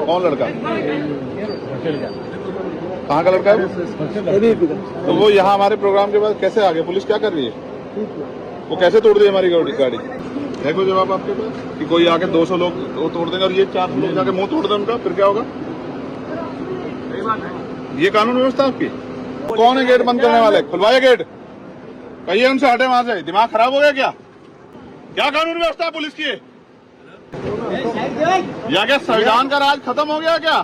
कौन लड़का? कहाँ का लड़का है? तो वो यहाँ हमारे प्रोग्राम के बाद कैसे आ गए? पुलिस क्या कर रही है? वो कैसे तोड़ दी हमारी गाड़ी? है कोई जवाब आपके पास कि कोई आके 200 लोग वो तोड़ देंगे और ये 400 लोग जाके मुंह तोड़ दें उनका, फिर क्या होगा? ये कानून व्यवस्था आपकी? कौन है गेट बंद करने वाले? खुलवाइए गेट, कहिए उनसे हटे वहां से। दिमाग खराब हो गया क्या? क्या कानून व्यवस्था है पुलिस की? या क्या संविधान का राज खत्म हो गया क्या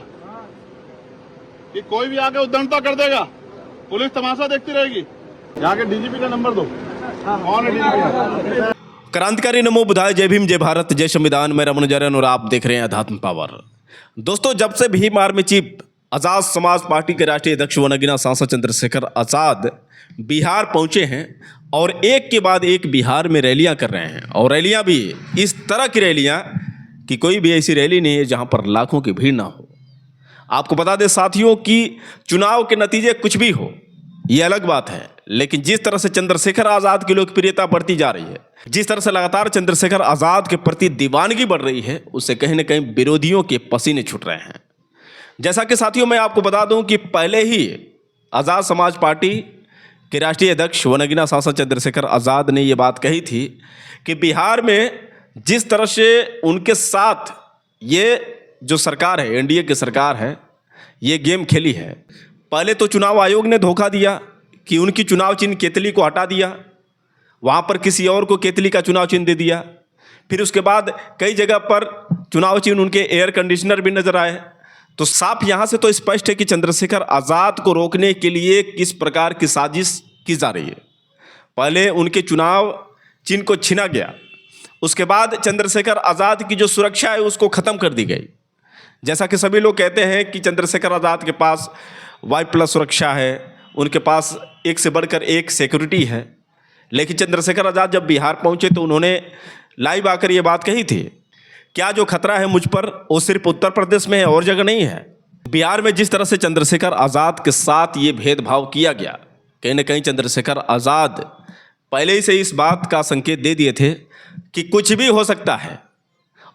कि कोई भी आके उद्दंडता कर देगा, पुलिस तमाशा देखती रहेगी? यहाँ के डीजीपी का नंबर दो। कौन है डीजीपी? क्रांतिकारी नमो बुधाय, जय भीम, जय भारत, जय संविधान। मेरा मनोजरन और आप देख रहे हैं अध्यात्म पावर। दोस्तों, जब से भीम आर्मी चीफ आज़ाद समाज पार्टी के राष्ट्रीय अध्यक्ष व नगीना सांसद चंद्रशेखर आज़ाद बिहार पहुंचे हैं और एक के बाद एक बिहार में रैलियां कर रहे हैं, और रैलियां भी इस तरह की रैलियां कि कोई भी ऐसी रैली नहीं है जहां पर लाखों की भीड़ ना हो। आपको बता दें साथियों कि चुनाव के नतीजे कुछ भी हो, ये अलग बात है, लेकिन जिस तरह से चंद्रशेखर आज़ाद की लोकप्रियता बढ़ती जा रही है, जिस तरह से लगातार चंद्रशेखर आज़ाद के प्रति दीवानगी बढ़ रही है, उससे कहीं ना कहीं विरोधियों के पसीने छूट रहे हैं। जैसा कि साथियों मैं आपको बता दूं कि पहले ही आज़ाद समाज पार्टी के राष्ट्रीय अध्यक्ष व नगीना सांसद चंद्रशेखर आज़ाद ने ये बात कही थी कि बिहार में जिस तरह से उनके साथ ये जो सरकार है, एनडीए की सरकार है, ये गेम खेली है। पहले तो चुनाव आयोग ने धोखा दिया कि उनकी चुनाव चिन्ह केतली को हटा दिया, वहाँ पर किसी और को केतली का चुनाव चिन्ह दे दिया। फिर उसके बाद कई जगह पर चुनाव चिन्ह उनके एयर कंडीशनर भी नजर आए। तो साफ यहाँ से तो स्पष्ट है कि चंद्रशेखर आज़ाद को रोकने के लिए किस प्रकार की साजिश की जा रही है। पहले उनके चुनाव चिन्ह को छीना गया, उसके बाद चंद्रशेखर आज़ाद की जो सुरक्षा है उसको ख़त्म कर दी गई। जैसा कि सभी लोग कहते हैं कि चंद्रशेखर आज़ाद के पास Y+ सुरक्षा है, उनके पास एक से बढ़कर एक सिक्योरिटी है। लेकिन चंद्रशेखर आज़ाद जब बिहार पहुंचे तो उन्होंने लाइव आकर ये बात कही थी, क्या जो खतरा है मुझ पर वो सिर्फ उत्तर प्रदेश में है और जगह नहीं है। बिहार में जिस तरह से चंद्रशेखर आज़ाद के साथ ये भेदभाव किया गया, कहीं ना कहीं चंद्रशेखर आज़ाद पहले ही से इस बात का संकेत दे दिए थे कि कुछ भी हो सकता है।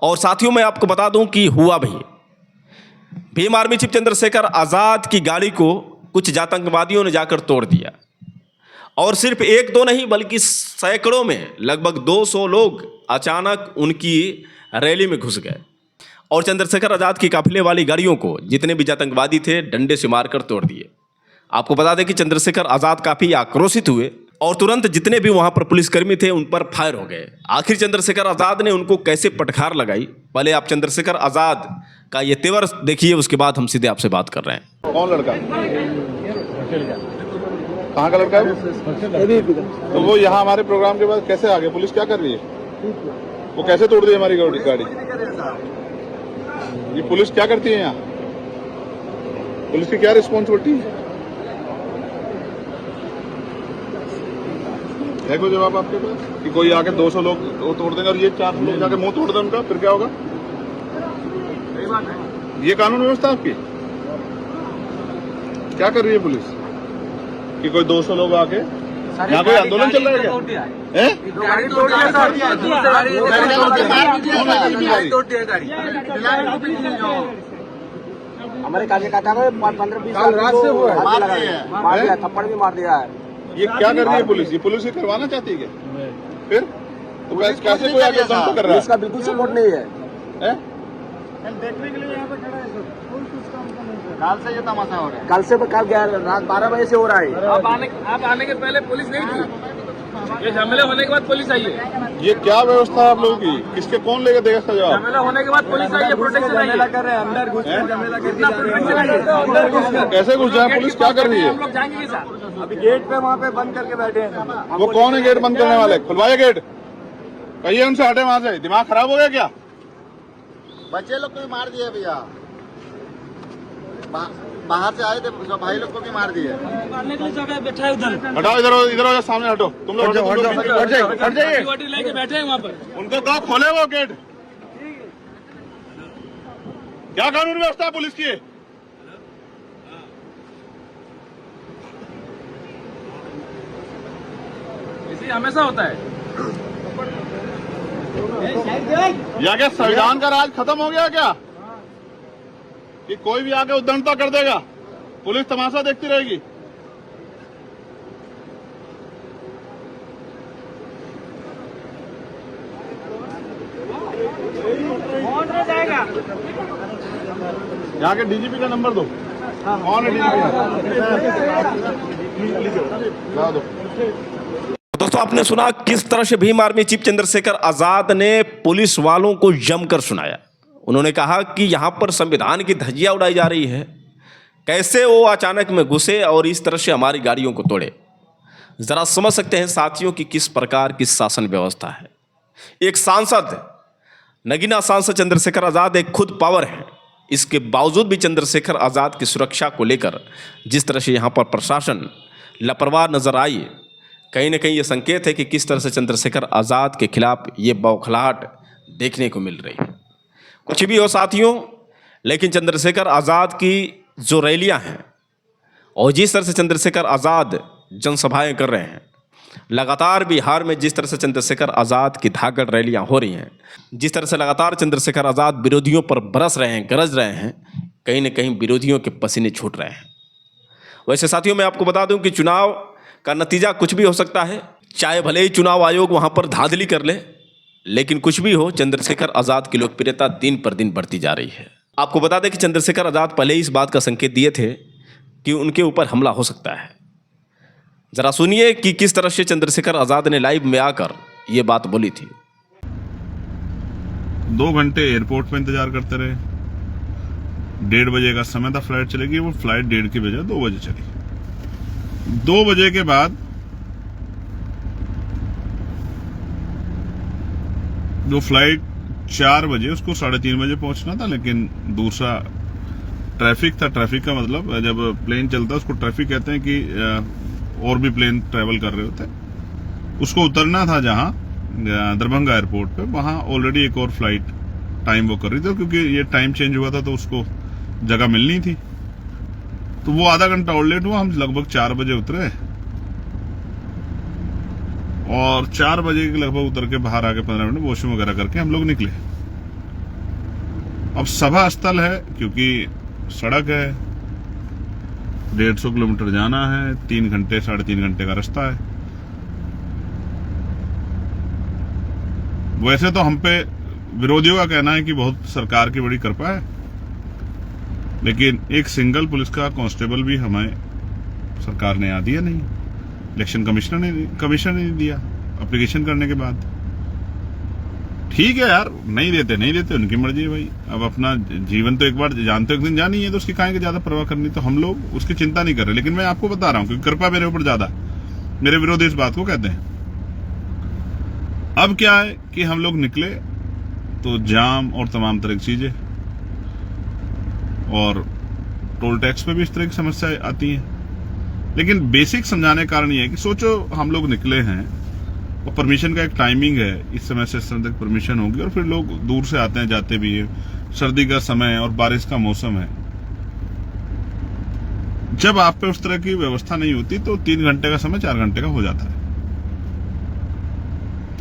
और साथियों मैं आपको बता दूं कि हुआ भी। भीम आर्मी चीफ चंद्रशेखर आज़ाद की गाड़ी को कुछ आतंकवादियों ने जाकर तोड़ दिया, और सिर्फ एक दो नहीं बल्कि सैकड़ों में लगभग 200 लोग अचानक उनकी रैली में घुस गए और चंद्रशेखर आज़ाद की काफिले वाली गाड़ियों को जितने भी आतंकवादी थे डंडे से मारकर तोड़ दिए। आपको बता दें कि चंद्रशेखर आज़ाद काफ़ी आक्रोशित हुए और तुरंत जितने भी वहां पर पुलिसकर्मी थे उन पर फायर हो गए। आखिर चंद्रशेखर आज़ाद ने उनको कैसे पटखार लगाई, पहले आप चंद्रशेखर आज़ाद का ये तेवर देखिए, उसके बाद हम सीधे आपसे बात कर रहे हैं। कौन लड़का? कहाँ का लड़का है? तो वो यहाँ हमारे प्रोग्राम के बाद कैसे आ गए? पुलिस क्या कर रही है? वो कैसे तोड़ दी हमारी गाड़ी? ये पुलिस क्या करती है यहाँ? पुलिस की क्या रिस्पॉन्सिबिलिटी है कोई जवाब आपके पास कि कोई आके 200 लोग वो तोड़ देंगे और ये 400 लोग जाके मुंह तोड़ दें उनका, फिर क्या होगा? ये कानून व्यवस्था आपकी? क्या कर रही है पुलिस कि कोई 200 लोग आके यहाँ कोई आंदोलन चल रहा है क्या? हमारे कार्यकर्ता को 15-20 रात से हुआ मार दिया, थप्पड़ भी मार दिया है। ये क्या कर रही है पुलिस? ये पुलिस ही करवाना चाहती है क्या? फिर तो कैसे कोई आगे दम कर रहा है? इसका बिल्कुल सपोर्ट नहीं है। देखने के लिए यहाँ पे खड़ा है सर, कोई कुछ काम का नहीं। कल से ये तमाशा हो रहा है, कल से रात 12 बजे से हो रहा है। आप आने के पहले पुलिस नहीं थी, ये झमेला होने के बाद पुलिस आई है। ये क्या व्यवस्था है आप लोगों की? किसके कौन लेकर देगा इसका जवाब? झमेला होने के बाद पुलिस आई है, प्रोटेक्शन आई है। कर रहे हैं अंदर घुस के झमेला कैसे घुस जाए? पुलिस क्या कर रही है? हम लोग जाएंगे साथ। अभी गेट पे वहाँ पे बंद करके बैठे हैं। वो कौन है गेट बंद करने वाले? खुलवाइए गेट, कहिए उनसे हटे वहां से। दिमाग खराब हो गया क्या? बच्चे लोग को भी मार दिए भैया, बाहर से आए थे भाई लोग को भी मार दिए। बैठा है उधर, हटाओ, इधर हो, सामने हटो। तुम लोग हट जाइए। लेके बैठे हैं वहाँ पर। उनको कहो खोले वो गेट। क्या कानून व्यवस्था है पुलिस की? इसी हमेशा होता है। या क्या संविधान का राज खत्म हो गया क्या कि कोई भी आके उद्दंडता कर देगा, पुलिस तमाशा देखती रहेगी। यहाँ के डीजीपी का नंबर दो। कौन है डीजीपी? दोस्तों, आपने सुना किस तरह से भीम आर्मी चीफ चंद्रशेखर आजाद ने पुलिस वालों को जमकर सुनाया। उन्होंने कहा कि यहाँ पर संविधान की धज्जियां उड़ाई जा रही है, कैसे वो अचानक में घुसे और इस तरह से हमारी गाड़ियों को तोड़े। जरा समझ सकते हैं साथियों की किस प्रकार की शासन व्यवस्था है। एक सांसद, नगीना सांसद चंद्रशेखर आजाद एक खुद पावर है, इसके बावजूद भी चंद्रशेखर आजाद की सुरक्षा को लेकर जिस तरह से यहाँ पर प्रशासन लापरवाह नजर आई, कहीं ना कहीं ये संकेत है कि किस तरह से चंद्रशेखर आजाद के खिलाफ ये बौखलाहट देखने को मिल रही है। कुछ भी हो साथियों, लेकिन चंद्रशेखर आजाद की जो रैलियां हैं और जिस तरह से चंद्रशेखर आजाद जनसभाएं कर रहे हैं, लगातार बिहार में जिस तरह से चंद्रशेखर आजाद की धाकड़ रैलियां हो रही हैं, जिस तरह से लगातार चंद्रशेखर आजाद विरोधियों पर बरस रहे हैं, गरज रहे हैं, कहीं ना कहीं विरोधियों के पसीने छूट रहे हैं। वैसे साथियों, मैं आपको बता दूं कि चुनाव का नतीजा कुछ भी हो सकता है, चाहे भले ही चुनाव आयोग वहां पर धांधली कर ले, लेकिन कुछ भी हो, चंद्रशेखर आजाद की लोकप्रियता दिन पर दिन बढ़ती जा रही है। आपको बता दें कि चंद्रशेखर आजाद पहले ही इस बात का संकेत दिए थे कि उनके ऊपर हमला हो सकता है। जरा सुनिए कि किस तरह से चंद्रशेखर आजाद ने लाइव में आकर ये बात बोली थी। 2 घंटे एयरपोर्ट पे इंतजार करते रहे। 1:30 बजे का समय था फ्लाइट चलेगी, वो फ्लाइट 1:30 की बजाय 2 बजे चली। 2 बजे के बाद जो फ्लाइट 4 बजे, उसको 3:30 बजे पहुंचना था, लेकिन दूसरा ट्रैफिक था। ट्रैफिक का मतलब जब प्लेन चलता है उसको ट्रैफिक कहते हैं कि और भी प्लेन ट्रेवल कर रहे होते हैं। उसको उतरना था जहां दरभंगा एयरपोर्ट पे, वहां ऑलरेडी एक और फ्लाइट टाइम वो कर रही थी, क्योंकि ये टाइम चेंज हुआ था तो उसको जगह मिलनी थी, तो वो आधा घंटा और लेट हुआ। हम लगभग 4 बजे उतरे और 4 बजे के लगभग उतर के बाहर आके 15 मिनट वॉशरूम वगैरह करके हम लोग निकले। अब सभा स्थल है, क्योंकि सड़क है, 150 किलोमीटर जाना है, 3 घंटे 3.5 घंटे का रास्ता है। वैसे तो हम पे विरोधियों का कहना है कि बहुत सरकार की बड़ी कृपा है, लेकिन एक सिंगल पुलिस का कांस्टेबल भी हमें सरकार ने यहाँ दिया नहीं। इलेक्शन कमिश्नर ने दिया एप्लीकेशन करने के बाद। ठीक है यार, नहीं देते उनकी मर्जी है भाई। अब अपना जीवन तो एक बार जानते एक दिन जानी है, तो उसकी काहे की ज्यादा परवाह करनी। तो हम लोग उसकी चिंता नहीं कर रहे, लेकिन मैं आपको बता रहा हूं कि कृपा मेरे ऊपर ज्यादा, मेरे विरोधी इस बात को कहते हैं। अब क्या है कि हम लोग निकले तो जाम और तमाम तरह की चीजें, और टोल टैक्स पे भी इस तरह की समस्या आती है। लेकिन बेसिक समझाने का कारण ये है कि सोचो हम लोग निकले हैं और परमिशन का एक टाइमिंग है, इस समय से इस समय तक परमिशन होगी, और फिर लोग दूर से आते हैं जाते भी है, सर्दी का समय और बारिश का मौसम है। जब आप पे उस तरह की व्यवस्था नहीं होती तो 3 घंटे का समय 4 घंटे का हो जाता है।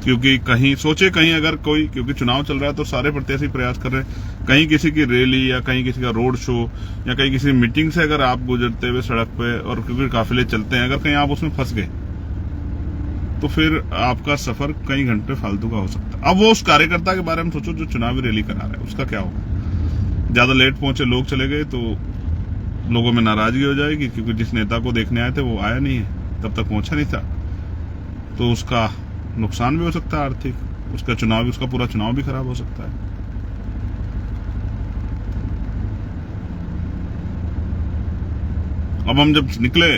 क्योंकि कहीं अगर कोई, क्योंकि चुनाव चल रहा है तो सारे प्रत्याशी प्रयास कर रहे हैं, कहीं किसी की रैली या कहीं किसी का रोड शो या कहीं किसी मीटिंग से अगर आप गुजरते हुए सड़क पे, और क्योंकि काफिले चलते हैं, अगर कहीं आप उसमें फंस गए तो फिर आपका सफर कई घंटे फालतू का हो सकता है। अब वो उस कार्यकर्ता के बारे में सोचो जो चुनावी रैली करा रहा है, उसका क्या होगा। ज्यादा लेट पहुंचे लोग चले गए तो लोगों में नाराजगी हो जाएगी, क्योंकि जिस नेता को देखने आए थे वो आया नहीं है, तब तक पहुंचा नहीं था, तो उसका नुकसान भी हो सकता है आर्थिक, उसका पूरा चुनाव भी खराब हो सकता है। अब हम जब निकले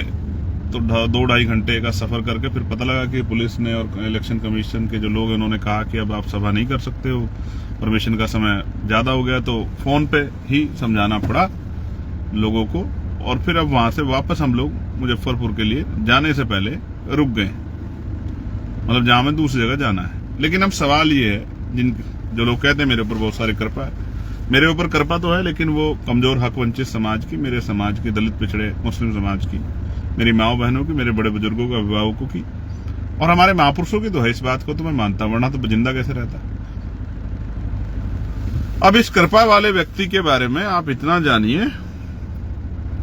तो 2-2.5 घंटे का सफर करके फिर पता लगा कि पुलिस ने और इलेक्शन कमीशन के जो लोग हैं उन्होंने कहा कि अब आप सभा नहीं कर सकते हो, परमिशन का समय ज्यादा हो गया। तो फोन पे ही समझाना पड़ा लोगों को, और फिर अब वहां से वापस हम लोग मुजफ्फरपुर के लिए जाने से पहले रुक गए, मतलब जहां में दूसरी जगह जाना है। लेकिन अब सवाल ये है, जो लोग कहते हैं मेरे ऊपर बहुत सारी कृपा है, मेरे ऊपर कृपा तो है, लेकिन वो कमजोर हक वंचित समाज की, मेरे समाज की, दलित पिछड़े मुस्लिम समाज की, मेरी माओ बहनों की, मेरे बड़े बुजुर्गों के अभिभावकों की, और हमारे महापुरुषों की तो है। इस बात को तो मैं मानता हूं, वरना तो जिंदा कैसे रहता। अब इस कृपा वाले व्यक्ति के बारे में आप इतना जानिए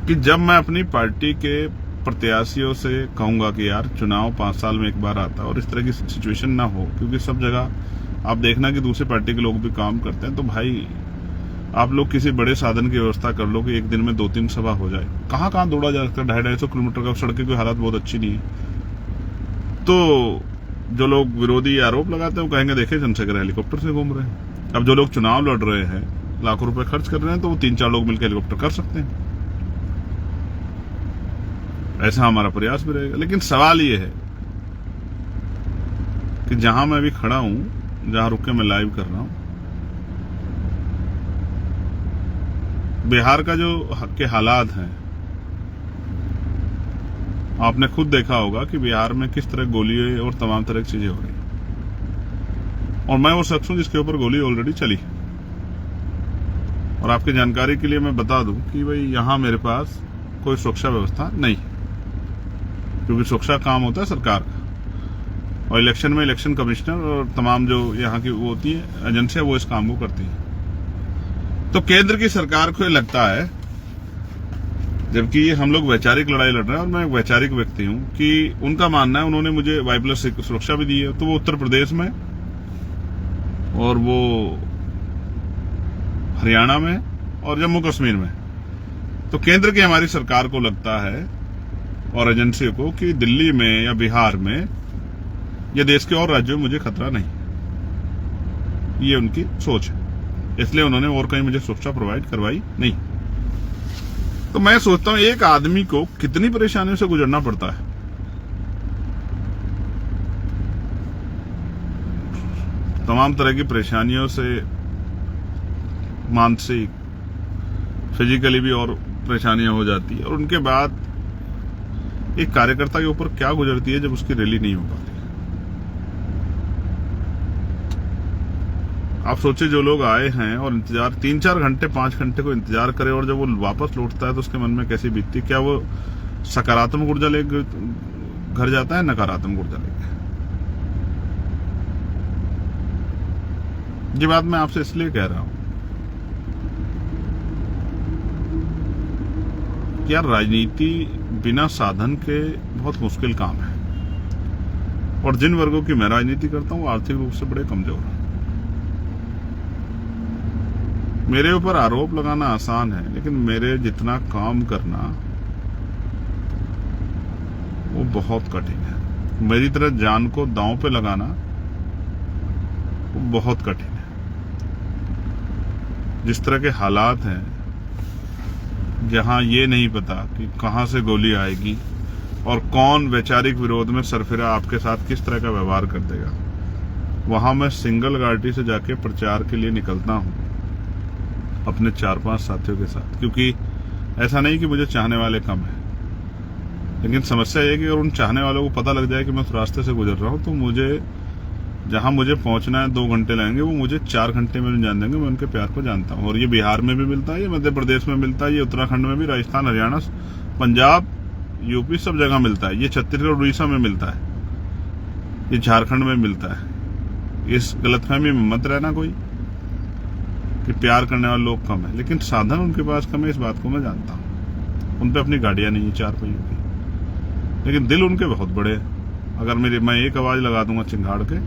कि जब मैं अपनी पार्टी के प्रत्याशियों से कहूंगा कि यार चुनाव 5 साल में एक बार आता है और इस तरह की सिचुएशन ना हो, क्योंकि सब जगह आप देखना कि दूसरी पार्टी के लोग भी काम करते हैं, तो भाई आप लोग किसी बड़े साधन की व्यवस्था कर लो कि एक दिन में 2-3 सभा हो जाए। कहां कहां दौड़ा जा सकता है, 250-250 किलोमीटर का, सड़कें की हालत बहुत अच्छी नहीं है। तो जो लोग विरोधी आरोप लगाते हैं वो कहेंगे देखे चंद्रशेखर हेलीकॉप्टर से घूम रहे हैं। अब जो लोग चुनाव लड़ रहे हैं, लाखों रुपए खर्च कर रहे हैं, तो वो 3-4 लोग मिलकर हेलीकॉप्टर कर सकते हैं। ऐसा हमारा प्रयास भी रहेगा। लेकिन सवाल ये है कि जहां मैं अभी खड़ा हूं, जहां रुक के मैं लाइव कर रहा हूं, बिहार का जो के हालात हैं, आपने खुद देखा होगा कि बिहार में किस तरह गोली और तमाम तरह की चीजें हो रही हैं। और मैं वो शख्स हूं जिसके ऊपर गोली ऑलरेडी चली। और आपकी जानकारी के लिए मैं बता दूं कि भाई यहां मेरे पास कोई सुरक्षा व्यवस्था नहीं है, क्योंकि सुरक्षा काम होता है सरकार का, और इलेक्शन में इलेक्शन कमिश्नर और तमाम जो यहाँ की वो होती है एजेंसियां, वो इस काम को करती है। तो केंद्र की सरकार को ये लगता है, जबकि ये हम लोग वैचारिक लड़ाई लड़ रहे हैं और मैं एक वैचारिक व्यक्ति हूं, कि उनका मानना है, उन्होंने मुझे Y+ सुरक्षा भी दी है, तो वो उत्तर प्रदेश में और वो हरियाणा में और जम्मू कश्मीर में। तो केंद्र की हमारी सरकार को लगता है और एजेंसी को कि दिल्ली में या बिहार में या देश के और राज्यों में मुझे खतरा नहीं। ये उनकी सोच है, इसलिए उन्होंने और कहीं मुझे सुरक्षा प्रोवाइड करवाई नहीं। तो मैं सोचता हूं एक आदमी को कितनी परेशानियों से गुजरना पड़ता है। तमाम तरह की परेशानियों से, मानसिक, फिजिकली भी और परेशानियां हो जाती है, और उनके बाद एक कार्यकर्ता के ऊपर क्या गुजरती है जब उसकी रैली नहीं हो पाती। आप सोचिए, जो लोग आए हैं और इंतजार 3-4 घंटे 5 घंटे को इंतजार करे, और जब वो वापस लौटता है तो उसके मन में कैसी बीतती है। क्या वो सकारात्मक ऊर्जा लेकर घर जाता है, नकारात्मक ऊर्जा लेकर? ये बात मैं आपसे इसलिए कह रहा हूं कि यार राजनीति बिना साधन के बहुत मुश्किल काम है, और जिन वर्गों की मैं राजनीति करता हूं वो आर्थिक रूप से बड़े कमजोर हैं। मेरे ऊपर आरोप लगाना आसान है, लेकिन मेरे जितना काम करना वो बहुत कठिन है। मेरी तरह जान को दांव पे लगाना वो बहुत कठिन है। जिस तरह के हालात हैं, जहां ये नहीं पता कि कहां से गोली आएगी और कौन वैचारिक विरोध में सरफिरा आपके साथ किस तरह का व्यवहार कर देगा, वहां मैं सिंगल गाड़ी से जाके प्रचार के लिए निकलता हूं अपने 4-5 साथियों के साथ। क्योंकि ऐसा नहीं कि मुझे चाहने वाले कम है, लेकिन समस्या ये है कि अगर उन चाहने वालों को पता लग जाए कि मैं उस रास्ते से गुजर रहा हूं, तो मुझे जहां मुझे पहुंचना है 2 घंटे लगेंगे, वो मुझे 4 घंटे में जान देंगे। मैं उनके प्यार को जानता हूं, और ये बिहार में भी मिलता है, ये मध्य प्रदेश में मिलता है, ये उत्तराखंड में भी, राजस्थान, हरियाणा, पंजाब, यूपी, सब जगह मिलता है। ये छत्तीसगढ़, उड़ीसा में मिलता है, ये झारखंड में मिलता है। इस गलतफहमी में मत रहना कोई कि प्यार करने वाले लोग कम है, लेकिन साधन उनके पास कम है, इस बात को मैं जानता हूं। उन पे अपनी गाड़ियां नहीं है 4 पहियों की, लेकिन दिल उनके बहुत बड़े हैं। अगर मैं एक आवाज लगा दूंगा चिंगाड़ के,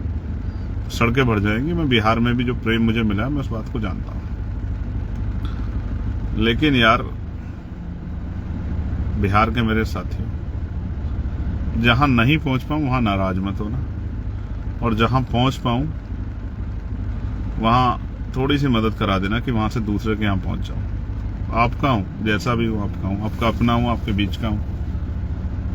सड़कें भर जाएंगी। मैं बिहार में भी जो प्रेम मुझे मिला है, मैं उस बात को जानता हूं। लेकिन यार, बिहार के मेरे साथियों, जहां नहीं पहुंच पाऊं वहां नाराज मत होना, और जहां पहुंच पाऊं वहां थोड़ी सी मदद करा देना कि वहां से दूसरे के यहां पहुंच जाऊं। आपका हूं, जैसा भी हूं आपका हूं, आपका अपना हूं, आपके बीच का हूं।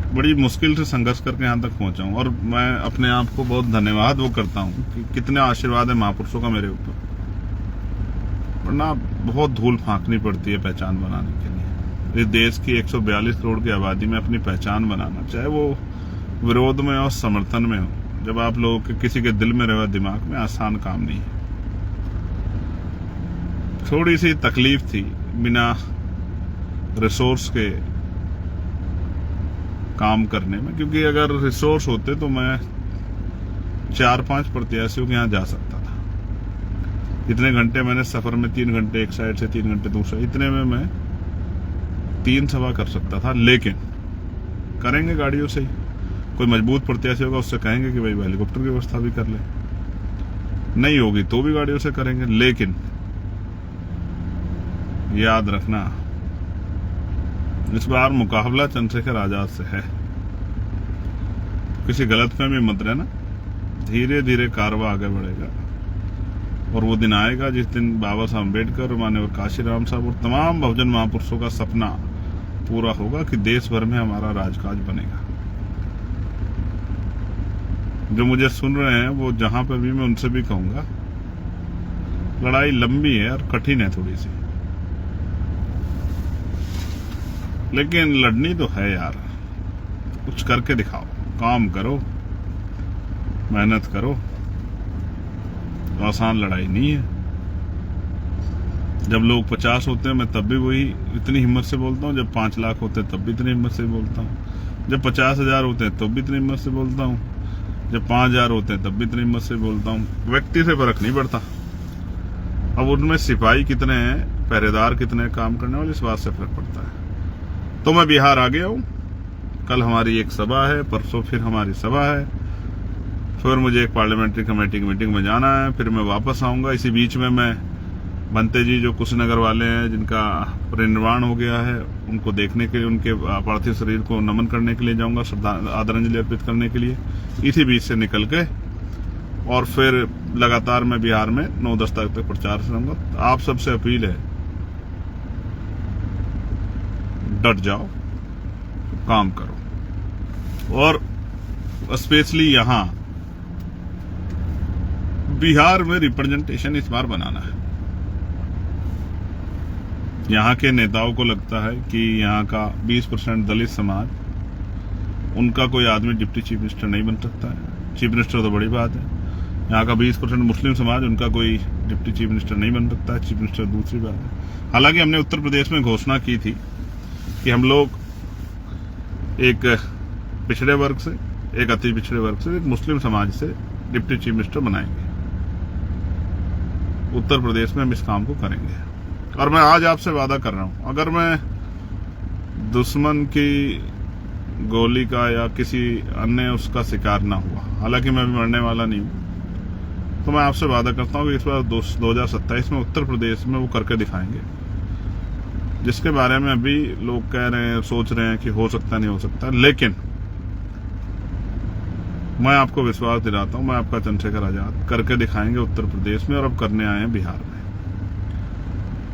बड़ी मुश्किल से संघर्ष करके यहां तक पहुंचा हूं, और मैं अपने आप को बहुत धन्यवाद वो करता हूं कि कितने आशीर्वाद है महापुरुषों का मेरे ऊपर। वरना बहुत धूल फांकनी पड़ती है पहचान बनाने के लिए। इस देश की 142 करोड़ की आबादी में अपनी पहचान बनाना, चाहे वो विरोध में और समर्थन में हो, जब आप लोगों के किसी के दिल में रहे दिमाग में, आसान काम नहीं है। थोड़ी सी तकलीफ थी बिना रिसोर्स के काम करने में, क्योंकि अगर रिसोर्स होते तो मैं 4-5 प्रत्याशियों के यहां जा सकता था। इतने घंटे मैंने सफर में 3 घंटे एक साइड से 3 घंटे दूसरा, इतने में मैं 3 सवा कर सकता था। लेकिन करेंगे गाड़ियों से ही। कोई मजबूत प्रत्याशी होगा उससे कहेंगे कि भाई हेलीकॉप्टर की व्यवस्था भी कर ले, नहीं होगी तो भी गाड़ियों से करेंगे। लेकिन याद रखना इस बार मुकाबला चंद्रशेखर आजाद से है। किसी गलतफहमी मत रहना, धीरे धीरे कारवा आगे बढ़ेगा और वो दिन आएगा जिस दिन बाबा साहब अम्बेडकर, माननीय काशीराम साहब और तमाम बहुजन महापुरुषों का सपना पूरा होगा कि देश भर में हमारा राजकाज बनेगा। जो मुझे सुन रहे हैं वो जहां पर भी, मैं उनसे भी कहूंगा, लड़ाई लंबी है और कठिन है थोड़ी सी, लेकिन लड़नी तो है यार। कुछ करके दिखाओ, काम करो, मेहनत करो। आसान लड़ाई नहीं है। जब लोग 50 होते हैं मैं तब भी वही इतनी हिम्मत से बोलता हूँ, जब 5 लाख होते हैं तब भी इतनी हिम्मत से बोलता हूँ, जब 50,000 होते हैं तब भी इतनी हिम्मत से बोलता हूँ, जब 5,000 होते हैं तब भी इतनी हिम्मत से बोलता हूँ। व्यक्ति से फर्क नहीं पड़ता। अब उनमें सिपाही कितने हैं, पहरेदार कितने हैं काम करने वाले, इस बात से फर्क पड़ता है। तो मैं बिहार आ गया हूँ। कल हमारी एक सभा है, परसों फिर हमारी सभा है, फिर मुझे एक पार्लियामेंट्री कमेटी की मीटिंग में जाना है, फिर मैं वापस आऊंगा। इसी बीच में मैं बनते जी जो कुशीनगर वाले हैं जिनका परिनिर्वाण हो गया है, उनको देखने के लिए, उनके पार्थिव शरीर को नमन करने के लिए जाऊंगा, आदरांजलि अर्पित करने के लिए। इसी बीच से निकल के और फिर लगातार मैं बिहार में 9-10 तारीख तक प्रचार से रहूंगा। आप सबसे अपील है, डट जाओ, काम करो और स्पेशली यहां बिहार में रिप्रेजेंटेशन इस बार बनाना है। यहाँ के नेताओं को लगता है कि यहाँ का 20% दलित समाज, उनका कोई आदमी डिप्टी चीफ मिनिस्टर नहीं बन सकता है। चीफ मिनिस्टर तो बड़ी बात है। यहाँ का 20% मुस्लिम समाज, उनका कोई डिप्टी चीफ मिनिस्टर नहीं बन सकता है। चीफ मिनिस्टर दूसरी बात है। हालांकि हमने उत्तर प्रदेश में घोषणा की थी कि हम लोग एक पिछड़े वर्ग से, एक अति पिछड़े वर्ग से, एक मुस्लिम समाज से डिप्टी चीफ मिनिस्टर बनाएंगे। उत्तर प्रदेश में हम इस काम को करेंगे और मैं आज आपसे वादा कर रहा हूं, अगर मैं दुश्मन की गोली का या किसी अन्य उसका शिकार ना हुआ, हालांकि मैं भी मरने वाला नहीं हूं, तो मैं आपसे वादा करता हूं कि इस बार 2027 में उत्तर प्रदेश में वो करके दिखाएंगे, जिसके बारे में अभी लोग कह रहे हैं, सोच रहे हैं कि हो सकता नहीं हो सकता। लेकिन मैं आपको विश्वास दिलाता हूं, मैं आपका चंद्रशेखर आजाद करके दिखाएंगे उत्तर प्रदेश में, और अब करने आए हैं बिहार में।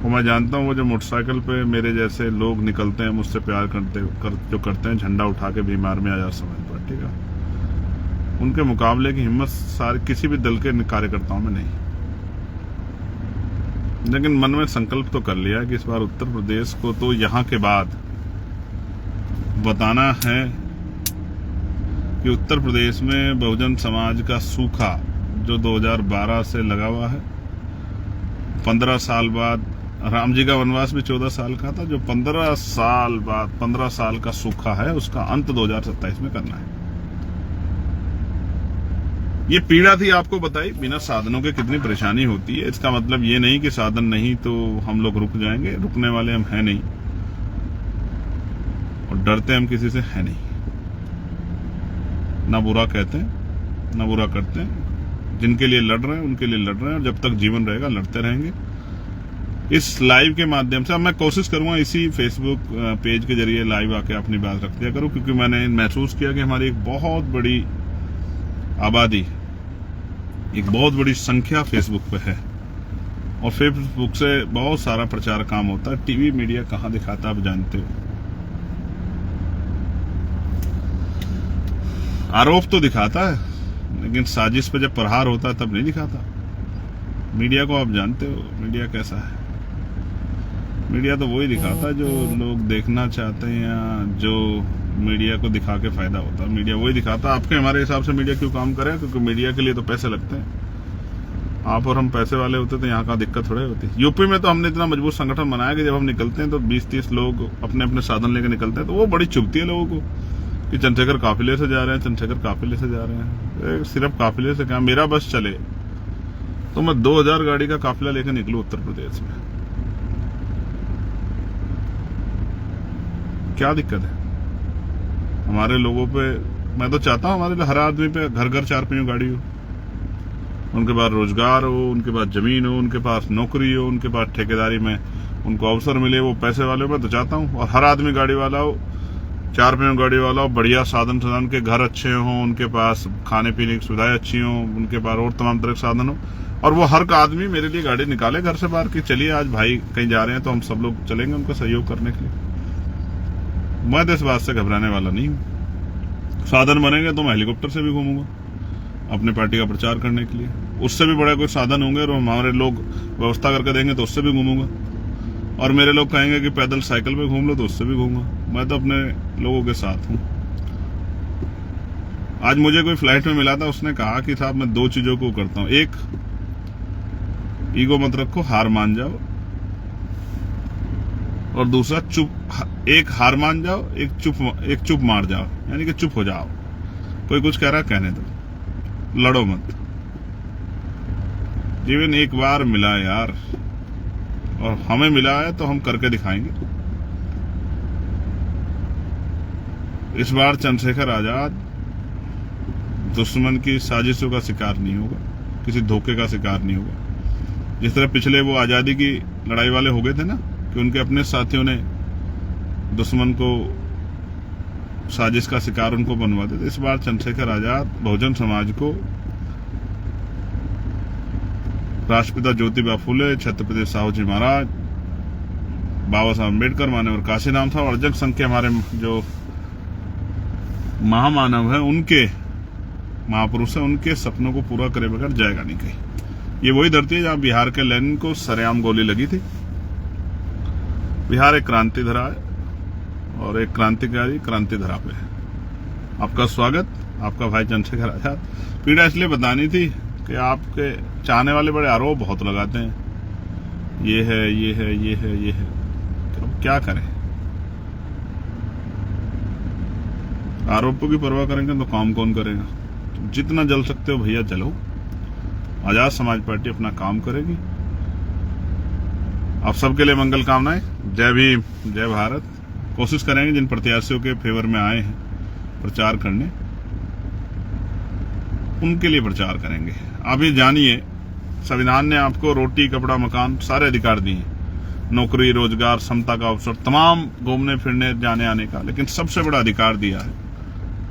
और मैं जानता हूं वो जो मोटरसाइकिल पे मेरे जैसे लोग निकलते हैं, मुझसे प्यार जो करते हैं, झंडा उठा के बिहार में आजाद समाज पार्टी का, उनके मुकाबले की हिम्मत सारे किसी भी दल के कार्यकर्ताओं में नहीं। लेकिन मन में संकल्प तो कर लिया कि इस बार उत्तर प्रदेश को तो यहाँ के बाद बताना है कि उत्तर प्रदेश में बहुजन समाज का सूखा जो 2012 से लगा हुआ है, 15 साल बाद राम जी का वनवास भी 14 साल का था, जो 15 साल बाद 15 साल का सूखा है, उसका अंत 2027 में करना है। ये पीड़ा थी आपको बताई, बिना साधनों के कितनी परेशानी होती है। इसका मतलब ये नहीं कि साधन नहीं तो हम लोग रुक जाएंगे, रुकने वाले हम हैं नहीं और डरते हम किसी से है नहीं। ना बुरा कहते हैं ना बुरा करते हैं, जिनके लिए लड़ रहे हैं उनके लिए लड़ रहे हैं और जब तक जीवन रहेगा लड़ते रहेंगे। इस लाइव के माध्यम से अब मैं कोशिश करूंगा इसी फेसबुक पेज के जरिए लाइव आके अपनी बात रख दिया करूं, क्योंकि मैंने महसूस किया कि हमारी एक बहुत बड़ी आबादी, एक बहुत बड़ी संख्या फेसबुक पे है और फेसबुक से बहुत सारा प्रचार काम होता है। टीवी मीडिया कहां दिखाता है आप जानते हो। आरोप तो दिखाता है, लेकिन साजिश पे जब प्रहार होता है तब नहीं दिखाता। मीडिया को आप जानते हो, मीडिया कैसा है। मीडिया तो वही दिखाता है जो लोग देखना चाहते हैं या जो मीडिया को दिखा के फायदा होता है। मीडिया वही दिखाता है। आपके हमारे हिसाब से मीडिया क्यों काम करे, क्योंकि मीडिया के लिए तो पैसे लगते हैं। आप और हम पैसे वाले होते तो यहाँ का दिक्कत थोड़ी होती। यूपी में तो हमने इतना मजबूत संगठन बनाया कि जब हम निकलते हैं तो 20-30 लोग अपने अपने साधन लेकर निकलते हैं, तो वो बड़ी चुभती है लोगों को कि चंद्रशेखर काफिले से जा रहे हैं, चंद्रशेखर काफिले से जा रहे हैं। सिर्फ काफिले से क्या, मेरा बस चले, तो मैं 2000 गाड़ी का काफिला लेकर निकलूं उत्तर प्रदेश में, क्या दिक्कत है हमारे लोगों पे? मैं तो चाहता हूं हमारे हर आदमी पे घर घर 4 पहियों गाड़ी हो, उनके पास रोजगार हो, उनके पास जमीन हो, उनके पास नौकरी हो, उनके पास ठेकेदारी में उनको अवसर मिले, वो पैसे वाले हो। मैं तो चाहता हूं और हर आदमी गाड़ी वाला हो, 4 पहियों गाड़ी वाला हो, बढ़िया साधन के घर अच्छे हों, उनके पास खाने पीने की सुविधाएं अच्छी हों, उनके पास और तमाम तरह के साधन हो, और वो हर आदमी मेरे लिए गाड़ी निकाले घर से बाहर कि चलिए आज भाई कहीं जा रहे हैं तो हम सब लोग चलेंगे उनका सहयोग करने के लिए। मैं तो इस बात से घबराने वाला नहीं हूँ। साधन बनेंगे तो मैं हेलीकॉप्टर से भी घूमूंगा अपनी पार्टी का प्रचार करने के लिए, उससे भी बड़े कोई साधन होंगे और हमारे लोग व्यवस्था करके देंगे तो उससे भी घूमूंगा, और मेरे लोग कहेंगे कि पैदल साइकिल पे घूम लो तो उससे भी घूमूंगा। मैं तो अपने लोगों के साथ हूँ। आज मुझे कोई फ्लाइट में मिला था, उसने कहा कि साहब मैं 2 चीजों को करता हूँ, एक ईगो मत रखो, हार मान जाओ, और दूसरा चुप, एक हार मान जाओ, एक चुप मार जाओ, यानी कि चुप हो जाओ। कोई कुछ कह रहा कहने दो, लड़ो मत। जीवन एक बार मिला यार, और हमें मिला है तो हम करके दिखाएंगे। इस बार चंद्रशेखर आजाद दुश्मन की साजिशों का शिकार नहीं होगा, किसी धोखे का शिकार नहीं होगा। जिस तरह पिछले वो आजादी की लड़ाई वाले हो गए थे ना, कि उनके अपने साथियों ने दुश्मन को साजिश का शिकार उनको बनवा देते, इस बार चंद्रशेखर आजाद बहुजन समाज को राष्ट्रपिता ज्योतिबा फुले, छत्रपति साहू जी महाराज, बाबा साहब अम्बेडकर, माननीय काशीराम था और अर्जन संघ के हमारे जो महामानव है, उनके महापुरुष है, उनके सपनों को पूरा करे बगैर जाएगा नहीं कहीं। ये वही धरती है जहां बिहार के लेनिन को सरेआम गोली लगी थी। बिहार एक क्रांति धरा है और एक क्रांतिकारी क्रांति धरा पे है। आपका स्वागत, आपका भाई चंद्रशेखर आजाद। पीड़ा इसलिए बतानी थी कि आपके चाहने वाले बड़े आरोप बहुत लगाते हैं, ये है, ये है, ये है, ये है। अब क्या करें? आरोपों की परवाह करेंगे तो काम कौन करेगा? जितना जल सकते हो भैया जलो। आजाद समाज पार्टी अपना काम करेगी। आप सबके लिए मंगल कामनाएं। जय भीम, जय भारत। कोशिश करेंगे जिन प्रत्याशियों के फेवर में आए हैं प्रचार करने, उनके लिए प्रचार करेंगे। आप ये जानिए, संविधान ने आपको रोटी, कपड़ा, मकान सारे अधिकार दिए हैं, नौकरी, रोजगार, समता का अवसर, तमाम घूमने फिरने जाने आने का, लेकिन सबसे बड़ा अधिकार दिया है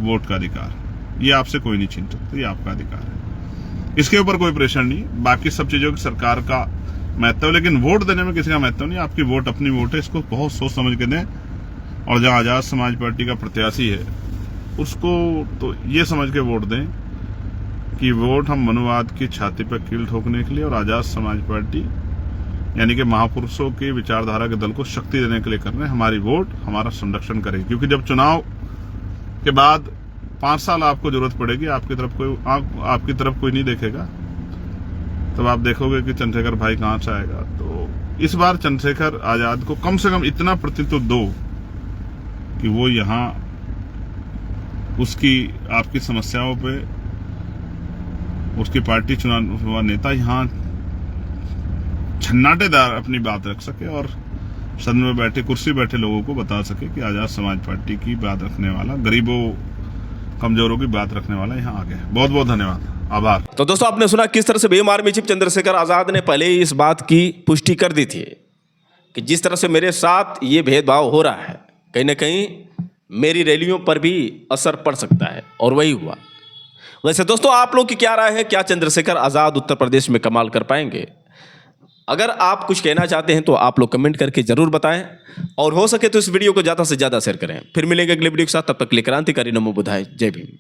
वोट का अधिकार। ये आपसे कोई नहीं छीन सकता, ये आपका अधिकार है। इसके ऊपर कोई प्रेशर नहीं। बाकी सब चीजों की सरकार का महत्व, लेकिन वोट देने में किसी का महत्व नहीं। आपकी वोट अपनी वोट है, इसको बहुत सोच समझ के दें। और जहां आजाद समाज पार्टी का प्रत्याशी है उसको तो ये समझ के वोट दें कि वोट हम मनुवाद की छाती पर कील ठोकने के लिए और आजाद समाज पार्टी यानी कि महापुरुषों की विचारधारा के दल को शक्ति देने के लिए कर रहे हैं। हमारी वोट हमारा संरक्षण करेगी, क्योंकि जब चुनाव के बाद 5 साल आपको जरूरत पड़ेगी, आपकी तरफ कोई नहीं देखेगा, तब आप देखोगे कि चंद्रशेखर भाई कहां से आएगा। तो इस बार चंद्रशेखर आजाद को कम से कम इतना प्रतित्व दो कि वो यहां उसकी आपकी समस्याओं पे उसकी पार्टी चुनाव हुआ नेता यहां छन्नाटेदार अपनी बात रख सके और सदन में बैठे, कुर्सी बैठे लोगों को बता सके कि आजाद समाज पार्टी की बात रखने वाला, गरीबों कमजोरों की बात रखने वाला यहां आ गया। बहुत बहुत धन्यवाद, आभार। तो दोस्तों, आपने सुना किस तरह से भीम आर्मी चीफ चंद्रशेखर आजाद ने पहले ही इस बात की पुष्टि कर दी थी कि जिस तरह से मेरे साथ ये भेदभाव हो रहा है, कहीं ना कहीं मेरी रैलियों पर भी असर पड़ सकता है, और वही हुआ। वैसे दोस्तों, आप लोग की क्या राय है? क्या चंद्रशेखर आजाद उत्तर प्रदेश में कमाल कर पाएंगे? अगर आप कुछ कहना चाहते हैं तो आप लोग कमेंट करके जरूर बताएं, और हो सके तो इस वीडियो को ज्यादा से ज्यादा शेयर करें। फिर मिलेंगे अगले वीडियो के साथ, तब तक के लिए क्रांतिकारी नमो बुधाय, जय भीम।